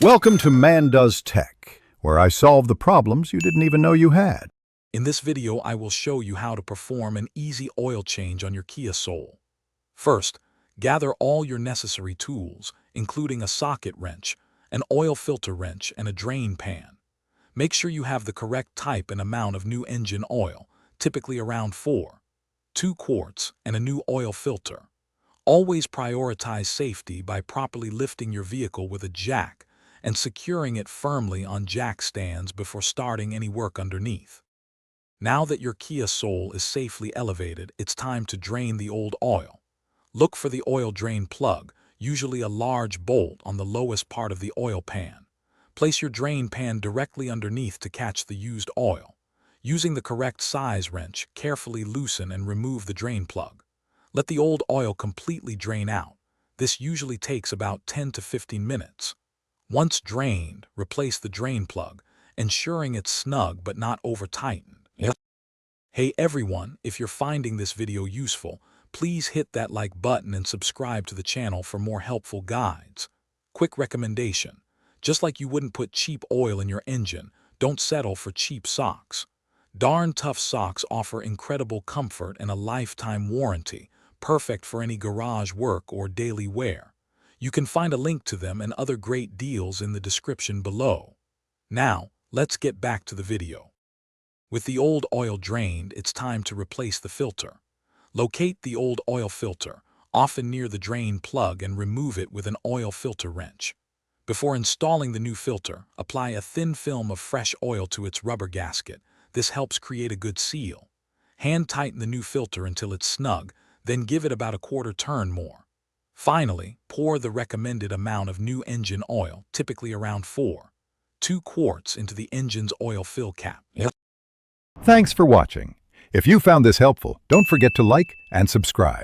Welcome to Man Does Tech, where I solve the problems you didn't even know you had. In this video, I will show you how to perform an easy oil change on your Kia Soul. First, gather all your necessary tools, including a socket wrench, an oil filter wrench, and a drain pan. Make sure you have the correct type and amount of new engine oil, typically around 2 quarts, and a new oil filter. Always prioritize safety by properly lifting your vehicle with a jack and securing it firmly on jack stands before starting any work underneath. Now that your Kia Soul is safely elevated, it's time to drain the old oil. Look for the oil drain plug, usually a large bolt on the lowest part of the oil pan. Place your drain pan directly underneath to catch the used oil. Using the correct size wrench, carefully loosen and remove the drain plug. Let the old oil completely drain out. This usually takes about 10 to 15 minutes. Once drained, replace the drain plug, ensuring it's snug but not over-tightened. Hey everyone, if you're finding this video useful, please hit that like button and subscribe to the channel for more helpful guides. Quick recommendation: just like you wouldn't put cheap oil in your engine, don't settle for cheap socks. Darn Tough socks offer incredible comfort and a lifetime warranty, perfect for any garage work or daily wear. You can find a link to them and other great deals in the description below. Now, let's get back to the video. With the old oil drained, it's time to replace the filter. Locate the old oil filter, often near the drain plug, and remove it with an oil filter wrench. Before installing the new filter, apply a thin film of fresh oil to its rubber gasket. This helps create a good seal. Hand tighten the new filter until it's snug, then give it about a quarter turn more. Finally, pour the recommended amount of new engine oil, typically around 2 quarts, into the engine's oil fill cap. Thanks for watching. If you found this helpful, don't forget to like and subscribe.